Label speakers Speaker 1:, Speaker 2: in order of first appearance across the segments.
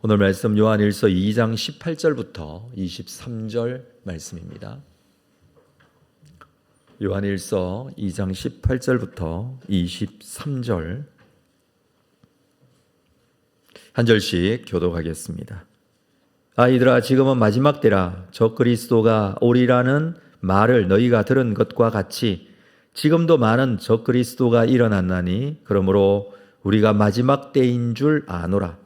Speaker 1: 오늘 말씀 요한일서 2장 18절부터 23절 말씀입니다. 요한일서 2장 18절부터 23절 한 절씩 교독하겠습니다. 아이들아, 지금은 마지막 때라. 저 그리스도가 오리라는 말을 너희가 들은 것과 같이 지금도 많은 저 그리스도가 일어났나니 그러므로 우리가 마지막 때인 줄 아노라.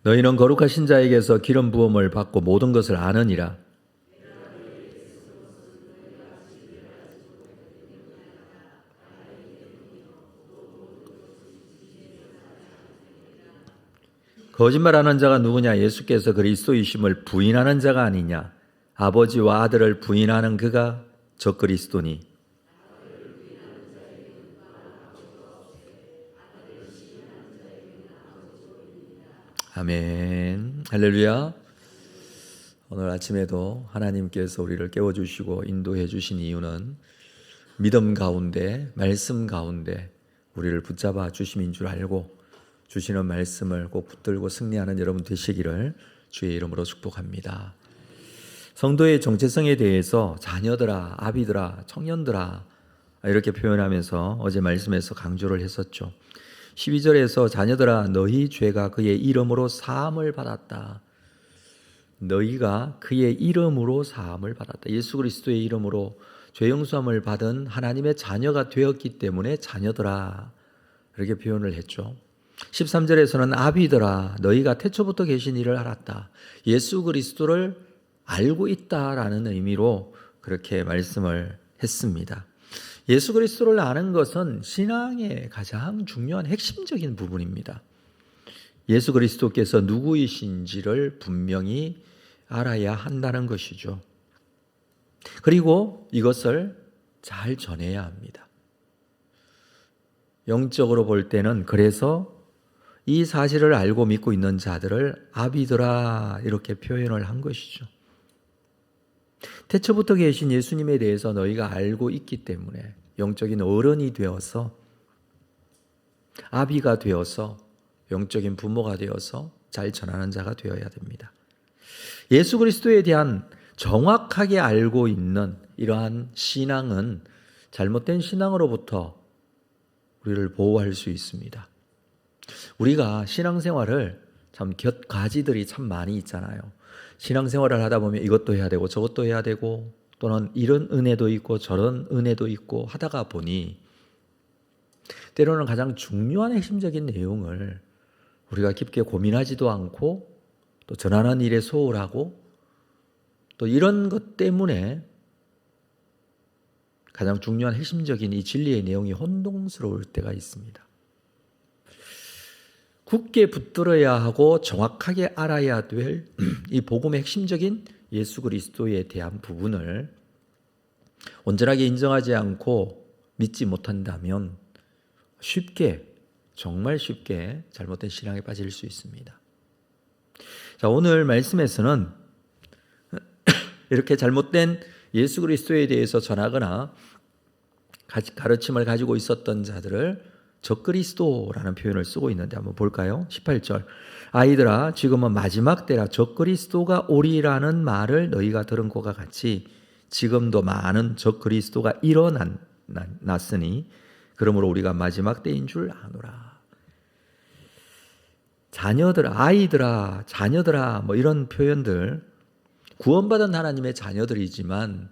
Speaker 1: 너희는 거룩하신 자에게서 기름 부음을 받고 모든 것을 아느니라. 거짓말하는 자가 누구냐? 예수께서 그리스도이심을 부인하는 자가 아니냐? 아버지와 아들을 부인하는 그가 저 그리스도니. 아멘. 할렐루야. 오늘 아침에도 하나님께서 우리를 깨워주시고 인도해 주신 이유는 믿음 가운데, 말씀 가운데 우리를 붙잡아 주심인 줄 알고 주시는 말씀을 꼭 붙들고 승리하는 여러분 되시기를 주의 이름으로 축복합니다. 성도의 정체성에 대해서 자녀들아, 아비들아, 청년들아 이렇게 표현하면서 어제 말씀에서 강조를 했었죠. 12절에서 자녀들아, 너희 죄가 그의 이름으로 사함을 받았다. 너희가 그의 이름으로 사함을 받았다. 예수 그리스도의 이름으로 죄 용서함을 받은 하나님의 자녀가 되었기 때문에 자녀들아 이렇게 표현을 했죠. 13절에서는 아비들아, 너희가 태초부터 계신 이를 알았다. 예수 그리스도를 알고 있다라는 의미로 그렇게 말씀을 했습니다. 예수 그리스도를 아는 것은 신앙의 가장 중요한 핵심적인 부분입니다. 예수 그리스도께서 누구이신지를 분명히 알아야 한다는 것이죠. 그리고 이것을 잘 전해야 합니다. 영적으로 볼 때는 그래서 이 사실을 알고 믿고 있는 자들을 아비들아 이렇게 표현을 한 것이죠. 태초부터 계신 예수님에 대해서 너희가 알고 있기 때문에 영적인 어른이 되어서 아비가 되어서 영적인 부모가 되어서 잘 전하는 자가 되어야 됩니다. 예수 그리스도에 대한 정확하게 알고 있는 이러한 신앙은 잘못된 신앙으로부터 우리를 보호할 수 있습니다. 우리가 신앙생활을 참 곁가지들이 참 많이 있잖아요. 신앙생활을 하다 보면 이것도 해야 되고 저것도 해야 되고 또는 이런 은혜도 있고 저런 은혜도 있고 하다가 보니 때로는 가장 중요한 핵심적인 내용을 우리가 깊게 고민하지도 않고 또 전하는 일에 소홀하고 또 이런 것 때문에 가장 중요한 핵심적인 이 진리의 내용이 혼동스러울 때가 있습니다. 굳게 붙들어야 하고 정확하게 알아야 될 이 복음의 핵심적인 예수 그리스도에 대한 부분을 온전하게 인정하지 않고 믿지 못한다면 쉽게, 정말 쉽게 잘못된 신앙에 빠질 수 있습니다. 자, 오늘 말씀에서는 이렇게 잘못된 예수 그리스도에 대해서 전하거나 가르침을 가지고 있었던 자들을 적그리스도라는 표현을 쓰고 있는데 한번 볼까요? 18절. 아이들아, 지금은 마지막 때라. 적그리스도가 오리라는 말을 너희가 들은 것과 같이 지금도 많은 적그리스도가 일어났으니 그러므로 우리가 마지막 때인 줄 아노라. 자녀들아, 아이들아, 자녀들아 뭐 이런 표현들 구원받은 하나님의 자녀들이지만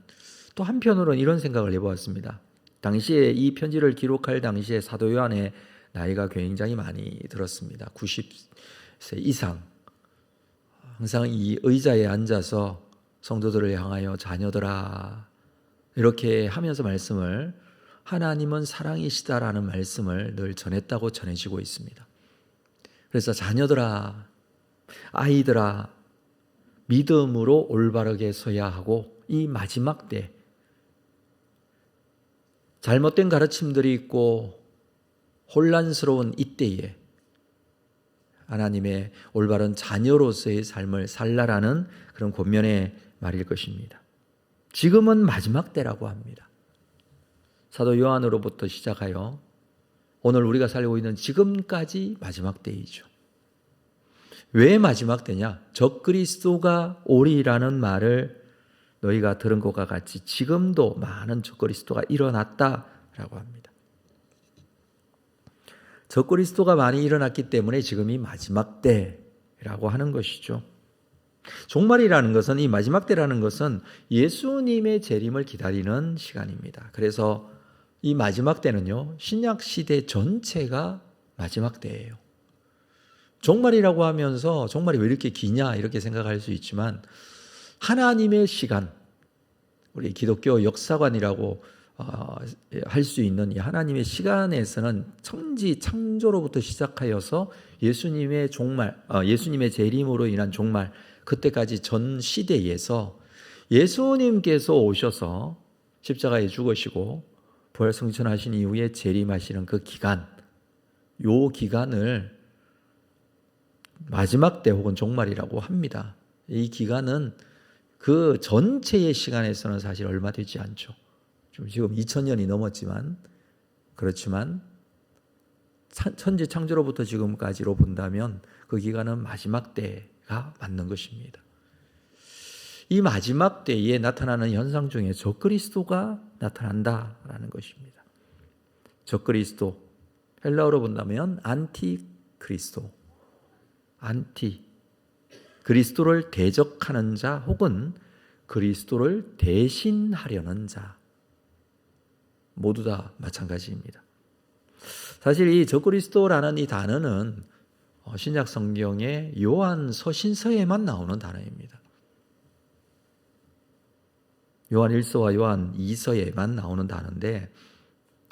Speaker 1: 또 한편으로는 이런 생각을 해보았습니다. 당시에 이 편지를 기록할 당시에 사도 요한의 나이가 굉장히 많이 들었습니다. 90세 이상. 항상 이 의자에 앉아서 성도들을 향하여 자녀들아 이렇게 하면서 말씀을 하나님은 사랑이시다라는 말씀을 늘 전했다고 전해지고 있습니다. 그래서 자녀들아, 아이들아 믿음으로 올바르게 서야 하고 이 마지막 때 잘못된 가르침들이 있고 혼란스러운 이때에 하나님의 올바른 자녀로서의 삶을 살라라는 그런 권면의 말일 것입니다. 지금은 마지막 때라고 합니다. 사도 요한으로부터 시작하여 오늘 우리가 살고 있는 지금까지 마지막 때이죠. 왜 마지막 때냐? 적그리스도가 오리라는 말을 너희가 들은 것과 같이 지금도 많은 적그리스도가 일어났다라고 합니다. 적그리스도가 많이 일어났기 때문에 지금이 마지막 때라고 하는 것이죠. 종말이라는 것은, 이 마지막 때라는 것은 예수님의 재림을 기다리는 시간입니다. 그래서 이 마지막 때는요, 신약 시대 전체가 마지막 때예요. 종말이라고 하면서 종말이 왜 이렇게 기냐 이렇게 생각할 수 있지만, 하나님의 시간, 우리 기독교 역사관이라고 할 수 있는 이 하나님의 시간에서는 천지 창조로부터 시작하여서 예수님의 종말, 예수님의 재림으로 인한 종말, 그때까지 전 시대에서 예수님께서 오셔서 십자가에 죽으시고 부활 승천하신 이후에 재림하시는 그 기간, 요 기간을 마지막 때 혹은 종말이라고 합니다. 이 기간은 그 전체의 시간에서는 사실 얼마 되지 않죠. 지금 2000년이 넘었지만, 그렇지만 천지 창조로부터 지금까지로 본다면 그 기간은 마지막 때가 맞는 것입니다. 이 마지막 때에 나타나는 현상 중에 적그리스도가 나타난다라는 것입니다. 적그리스도, 헬라어로 본다면 안티크리스도, 그리스도를 대적하는 자 혹은 그리스도를 대신하려는 자, 모두 다 마찬가지입니다. 사실 이 적그리스도라는 이 단어는 신약 성경의 요한 서신서에만 나오는 단어입니다. 요한 1서와 요한 2서에만 나오는 단어인데,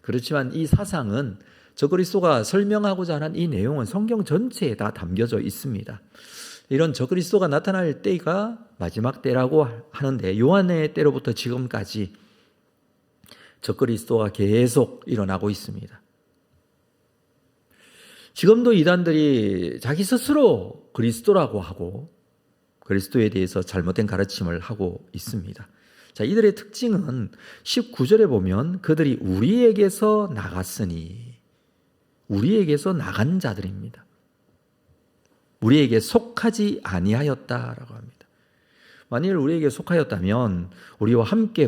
Speaker 1: 그렇지만 이 사상은 적그리스도가 설명하고자 하는 이 내용은 성경 전체에 다 담겨져 있습니다. 이런 적그리스도가 나타날 때가 마지막 때라고 하는데, 요한의 때로부터 지금까지 적그리스도가 계속 일어나고 있습니다. 지금도 이단들이 자기 스스로 그리스도라고 하고 그리스도에 대해서 잘못된 가르침을 하고 있습니다. 자, 이들의 특징은 19절에 보면 그들이 우리에게서 나갔으니, 우리에게서 나간 자들입니다. 우리에게 속하지 아니하였다라고 합니다. 만일 우리에게 속하였다면 우리와 함께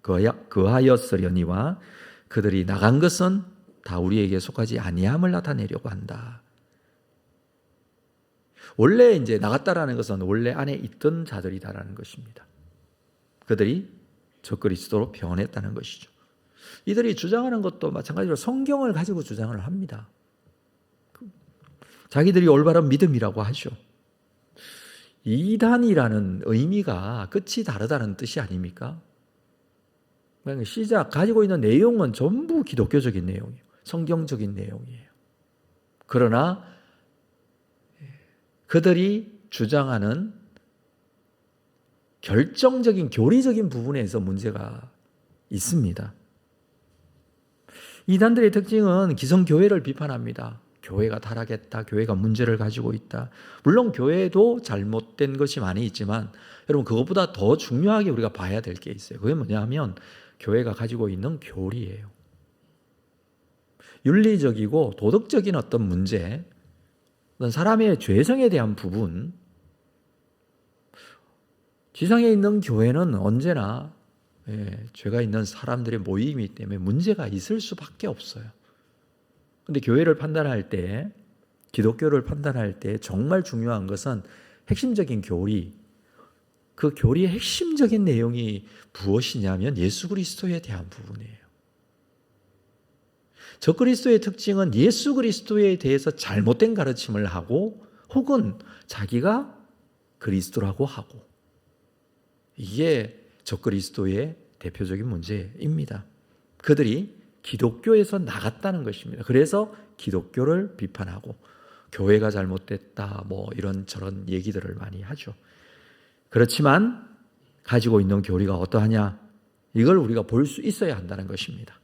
Speaker 1: 거하였으려니와 그들이 나간 것은 다 우리에게 속하지 아니함을 나타내려고 한다. 원래 이제 나갔다라는 것은 원래 안에 있던 자들이다라는 것입니다. 그들이 적그리스도로 변했다는 것이죠. 이들이 주장하는 것도 마찬가지로 성경을 가지고 주장을 합니다. 자기들이 올바른 믿음이라고 하죠. 이단이라는 의미가 끝이 다르다는 뜻이 아닙니까? 시작, 가지고 있는 내용은 전부 기독교적인 내용이에요. 성경적인 내용이에요. 그러나 그들이 주장하는 결정적인 교리적인 부분에서 문제가 있습니다. 이단들의 특징은 기성교회를 비판합니다. 교회가 타락했다, 교회가 문제를 가지고 있다. 물론 교회도 잘못된 것이 많이 있지만 여러분, 그것보다 더 중요하게 우리가 봐야 될 게 있어요. 그게 뭐냐 하면 교회가 가지고 있는 교리예요. 윤리적이고 도덕적인 어떤 문제, 어떤 사람의 죄성에 대한 부분, 지상에 있는 교회는 언제나 죄가 있는 사람들의 모임이기 때문에 문제가 있을 수밖에 없어요. 그런데 교회를 판단할 때, 기독교를 판단할 때 정말 중요한 것은 핵심적인 교리, 그 교리의 핵심적인 내용이 무엇이냐면 예수 그리스도에 대한 부분이에요. 적그리스도의 특징은 예수 그리스도에 대해서 잘못된 가르침을 하고 혹은 자기가 그리스도라고 하고, 이게 적그리스도의 대표적인 문제입니다. 그들이 기독교에서 나갔다는 것입니다. 그래서 기독교를 비판하고 교회가 잘못됐다, 이런저런 얘기들을 많이 하죠. 그렇지만 가지고 있는 교리가 어떠하냐, 이걸 우리가 볼 수 있어야 한다는 것입니다.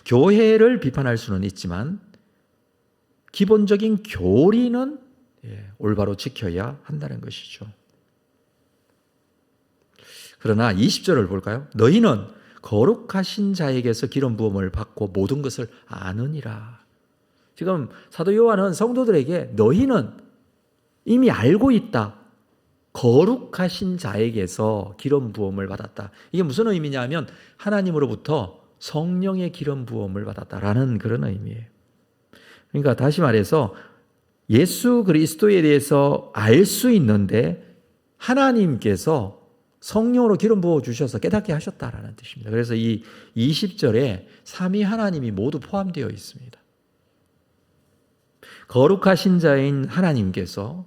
Speaker 1: 교회를 비판할 수는 있지만 기본적인 교리는 올바로 지켜야 한다는 것이죠. 그러나 20절을 볼까요? 너희는 거룩하신 자에게서 기름 부음을 받고 모든 것을 아느니라. 지금 사도 요한은 성도들에게 너희는 이미 알고 있다. 거룩하신 자에게서 기름 부음을 받았다. 이게 무슨 의미냐면 하나님으로부터 성령의 기름 부음을 받았다라는 그런 의미예요. 그러니까 다시 말해서 예수 그리스도에 대해서 알 수 있는데 하나님께서 성령으로 기름 부어 주셔서 깨닫게 하셨다라는 뜻입니다. 그래서 이 20절에 삼위 하나님이 모두 포함되어 있습니다. 거룩하신 자인 하나님께서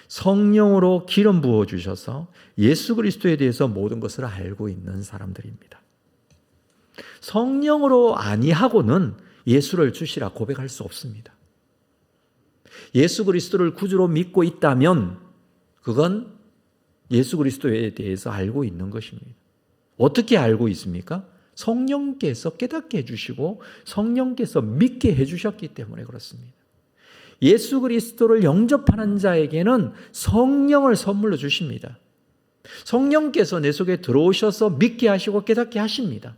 Speaker 1: 성령으로 기름 부어 주셔서 예수 그리스도에 대해서 모든 것을 알고 있는 사람들입니다. 성령으로 아니하고는 예수를 주시라 고백할 수 없습니다. 예수 그리스도를 구주로 믿고 있다면 그건 예수 그리스도에 대해서 알고 있는 것입니다. 어떻게 알고 있습니까? 성령께서 깨닫게 해주시고 성령께서 믿게 해주셨기 때문에 그렇습니다. 예수 그리스도를 영접하는 자에게는 성령을 선물로 주십니다. 성령께서 내 속에 들어오셔서 믿게 하시고 깨닫게 하십니다.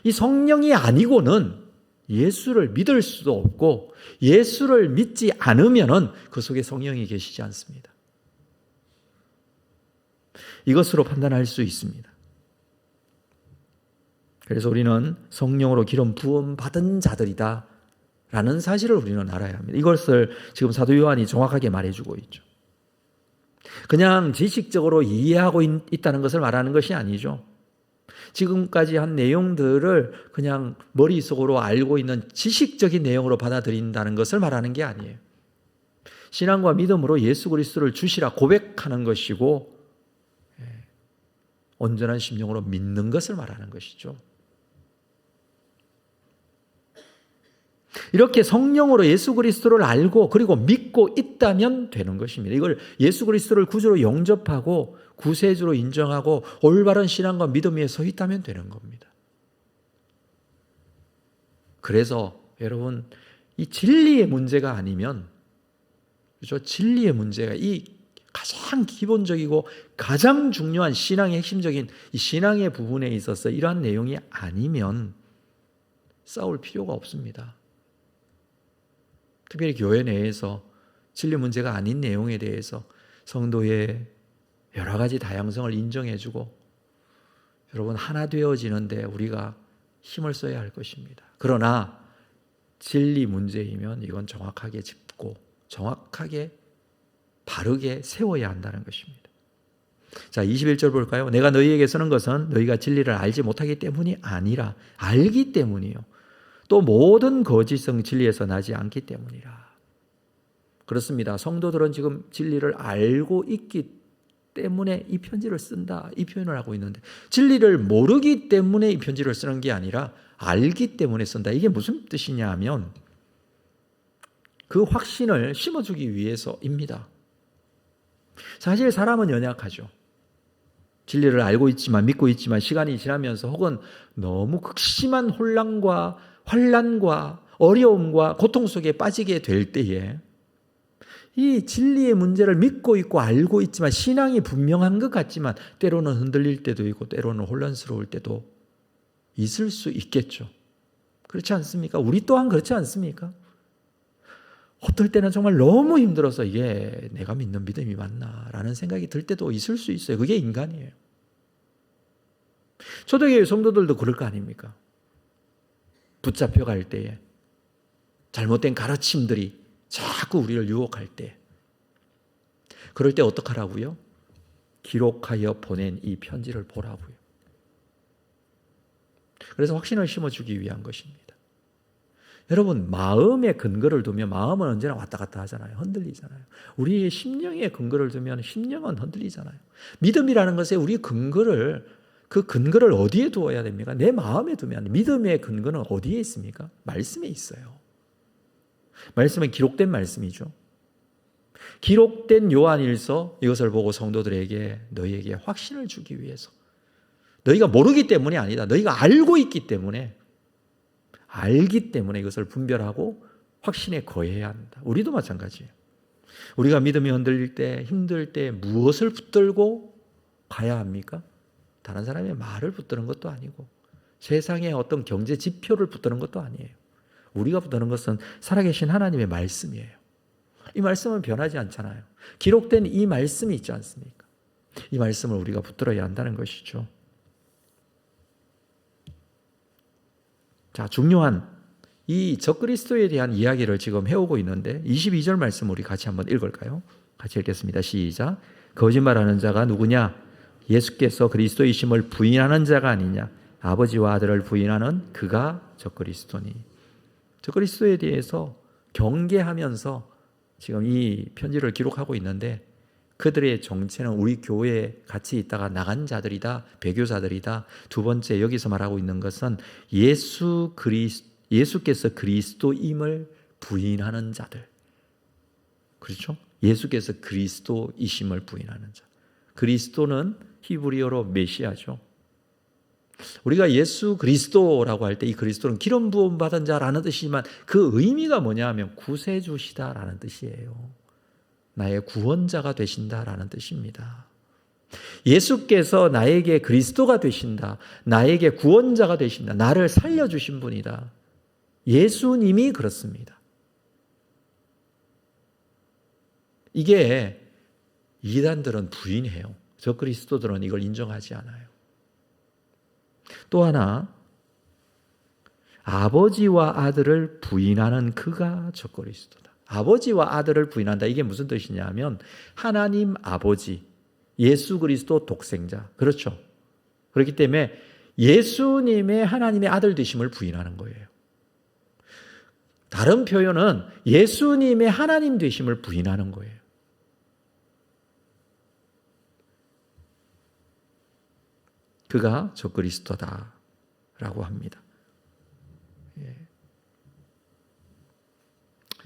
Speaker 1: 이 성령이 아니고는 예수를 믿을 수도 없고 예수를 믿지 않으면 그 속에 성령이 계시지 않습니다. 이것으로 판단할 수 있습니다. 그래서 우리는 성령으로 기름 부음 받은 자들이다 라는 사실을 우리는 알아야 합니다. 이것을 지금 사도 요한이 정확하게 말해주고 있죠. 그냥 지식적으로 이해하고 있다는 것을 말하는 것이 아니죠. 지금까지 한 내용들을 그냥 머릿속으로 알고 있는 지식적인 내용으로 받아들인다는 것을 말하는 게 아니에요. 신앙과 믿음으로 예수 그리스도를 주시라 고백하는 것이고 온전한 심령으로 믿는 것을 말하는 것이죠. 이렇게 성령으로 예수 그리스도를 알고 그리고 믿고 있다면 되는 것입니다. 이걸 예수 그리스도를 구주로 영접하고 구세주로 인정하고 올바른 신앙과 믿음 위에 서 있다면 되는 겁니다. 그래서 여러분 이 진리의 문제가 아니면 그렇죠? 진리의 문제가 이 가장 기본적이고 가장 중요한 신앙의 핵심적인 이 신앙의 부분에 있어서 이러한 내용이 아니면 싸울 필요가 없습니다. 특별히 교회 내에서 진리 문제가 아닌 내용에 대해서 성도의 여러 가지 다양성을 인정해주고 여러분 하나 되어지는데 우리가 힘을 써야 할 것입니다. 그러나 진리 문제이면 이건 정확하게 짚고 정확하게 바르게 세워야 한다는 것입니다. 자, 21절 볼까요? 내가 너희에게 쓰는 것은 너희가 진리를 알지 못하기 때문이 아니라 알기 때문이요. 또 모든 거짓은 진리에서 나지 않기 때문이라. 그렇습니다. 성도들은 지금 진리를 알고 있기 때문에 이 편지를 쓴다 이 표현을 하고 있는데 진리를 모르기 때문에 이 편지를 쓰는 게 아니라 알기 때문에 쓴다. 이게 무슨 뜻이냐 하면 그 확신을 심어주기 위해서입니다. 사실 사람은 연약하죠. 진리를 알고 있지만 믿고 있지만 시간이 지나면서 혹은 너무 극심한 혼란과 환난과 어려움과 고통 속에 빠지게 될 때에 이 진리의 문제를 믿고 있고 알고 있지만 신앙이 분명한 것 같지만 때로는 흔들릴 때도 있고 때로는 혼란스러울 때도 있을 수 있겠죠. 그렇지 않습니까? 우리 또한 그렇지 않습니까? 어떨 때는 정말 너무 힘들어서 이게 내가 믿는 믿음이 맞나 라는 생각이 들 때도 있을 수 있어요. 그게 인간이에요. 초대교회 성도들도 그럴 거 아닙니까? 붙잡혀갈 때에 잘못된 가르침들이 자꾸 우리를 유혹할 때 그럴 때 어떡하라고요? 기록하여 보낸 이 편지를 보라고요. 그래서 확신을 심어주기 위한 것입니다. 여러분 마음에 근거를 두면 마음은 언제나 왔다 갔다 하잖아요. 흔들리잖아요. 우리의 심령에 근거를 두면 심령은 흔들리잖아요. 믿음이라는 것에 우리 그 근거를 어디에 두어야 됩니까? 내 마음에 두면 믿음의 근거는 어디에 있습니까? 말씀에 있어요. 말씀은 기록된 말씀이죠. 기록된 요한일서 이것을 보고 성도들에게 너희에게 확신을 주기 위해서 너희가 모르기 때문이 아니다. 너희가 알고 있기 때문에 알기 때문에 이것을 분별하고 확신에 거해야 한다. 우리도 마찬가지예요. 우리가 믿음이 흔들릴 때, 힘들 때 무엇을 붙들고 가야 합니까? 다른 사람의 말을 붙드는 것도 아니고 세상의 어떤 경제 지표를 붙드는 것도 아니에요. 우리가 붙드는 것은 살아계신 하나님의 말씀이에요. 이 말씀은 변하지 않잖아요. 기록된 이 말씀이 있지 않습니까? 이 말씀을 우리가 붙들어야 한다는 것이죠. 자, 중요한 이 적그리스도에 대한 이야기를 지금 해오고 있는데 22절 말씀 우리 같이 한번 읽을까요? 같이 읽겠습니다. 시작. 거짓말하는 자가 누구냐? 예수께서 그리스도이심을 부인하는 자가 아니냐? 아버지와 아들을 부인하는 그가 적그리스도니. 적그리스도에 대해서 경계하면서 지금 이 편지를 기록하고 있는데 그들의 정체는 우리 교회에 같이 있다가 나간 자들이다, 배교자들이다. 두 번째 여기서 말하고 있는 것은 예수께서 그리스도임을 부인하는 자들. 그렇죠? 예수께서 그리스도이심을 부인하는 자. 그리스도는 히브리어로 메시아죠. 우리가 예수 그리스도라고 할 때 이 그리스도는 기름 부음 받은 자라는 뜻이지만 그 의미가 뭐냐 하면 구세주시다라는 뜻이에요. 나의 구원자가 되신다라는 뜻입니다. 예수께서 나에게 그리스도가 되신다. 나에게 구원자가 되신다. 나를 살려주신 분이다. 예수님이 그렇습니다. 이게 이단들은 부인해요. 저 그리스도들은 이걸 인정하지 않아요. 또 하나, 아버지와 아들을 부인하는 그가 저 그리스도다. 아버지와 아들을 부인한다. 이게 무슨 뜻이냐면 하나님 아버지, 예수 그리스도 독생자. 그렇죠. 그렇기 때문에 예수님의 하나님의 아들 되심을 부인하는 거예요. 다른 표현은 예수님의 하나님 되심을 부인하는 거예요. 그가 저 그리스도다라고 합니다.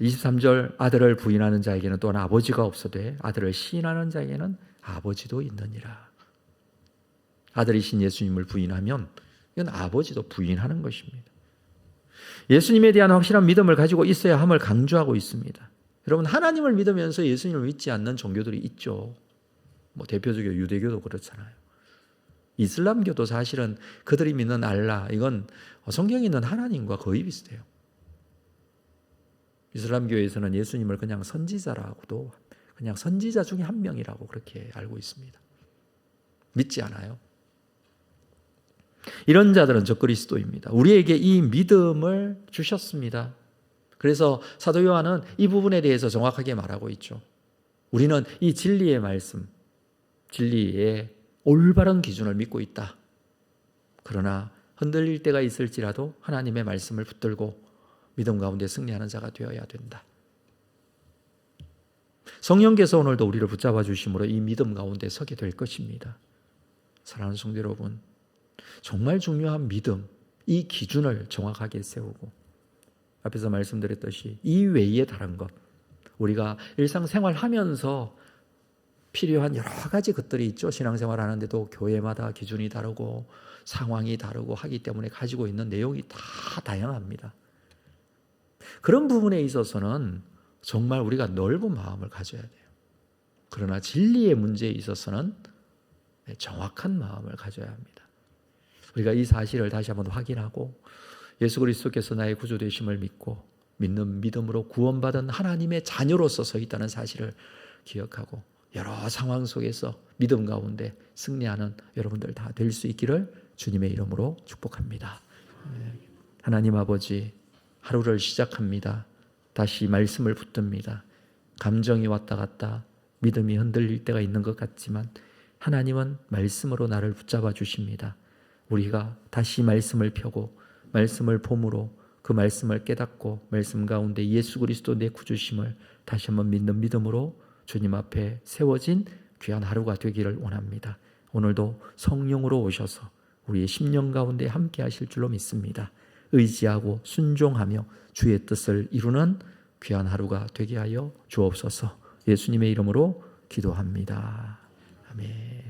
Speaker 1: 23절 아들을 부인하는 자에게는 또한 아버지가 없어되 아들을 시인하는 자에게는 아버지도 있느니라. 아들이신 예수님을 부인하면 이건 아버지도 부인하는 것입니다. 예수님에 대한 확실한 믿음을 가지고 있어야 함을 강조하고 있습니다. 여러분, 하나님을 믿으면서 예수님을 믿지 않는 종교들이 있죠. 대표적으로 유대교도 그렇잖아요. 이슬람교도 사실은 그들이 믿는 알라, 이건 성경에 있는 하나님과 거의 비슷해요. 이슬람교에서는 예수님을 그냥 선지자라고도, 그냥 선지자 중에 한 명이라고 그렇게 알고 있습니다. 믿지 않아요. 이런 자들은 적그리스도입니다. 우리에게 이 믿음을 주셨습니다. 그래서 사도 요한은 이 부분에 대해서 정확하게 말하고 있죠. 우리는 이 진리의 말씀, 진리의 올바른 기준을 믿고 있다. 그러나 흔들릴 때가 있을지라도 하나님의 말씀을 붙들고 믿음 가운데 승리하는 자가 되어야 된다. 성령께서 오늘도 우리를 붙잡아 주심으로 이 믿음 가운데 서게 될 것입니다. 사랑하는 성도 여러분, 정말 중요한 믿음, 이 기준을 정확하게 세우고 앞에서 말씀드렸듯이 이 외에 다른 것, 우리가 일상생활하면서 필요한 여러 가지 것들이 있죠. 신앙생활 하는데도 교회마다 기준이 다르고 상황이 다르고 하기 때문에 가지고 있는 내용이 다 다양합니다. 그런 부분에 있어서는 정말 우리가 넓은 마음을 가져야 돼요. 그러나 진리의 문제에 있어서는 정확한 마음을 가져야 합니다. 우리가 이 사실을 다시 한번 확인하고 예수 그리스도께서 나의 구주 되심을 믿고 믿는 믿음으로 구원받은 하나님의 자녀로서 서 있다는 사실을 기억하고 여러 상황 속에서 믿음 가운데 승리하는 여러분들 다 될 수 있기를 주님의 이름으로 축복합니다. 하나님 아버지, 하루를 시작합니다. 다시 말씀을 붙듭니다. 감정이 왔다 갔다 믿음이 흔들릴 때가 있는 것 같지만 하나님은 말씀으로 나를 붙잡아 주십니다. 우리가 다시 말씀을 펴고 말씀을 봄으로 그 말씀을 깨닫고 말씀 가운데 예수 그리스도 내 구주심을 다시 한번 믿는 믿음으로 주님 앞에 세워진 귀한 하루가 되기를 원합니다. 오늘도 성령으로 오셔서 우리의 심령 가운데 함께 하실 줄로 믿습니다. 의지하고 순종하며 주의 뜻을 이루는 귀한 하루가 되게 하여 주옵소서. 예수님의 이름으로 기도합니다. 아멘.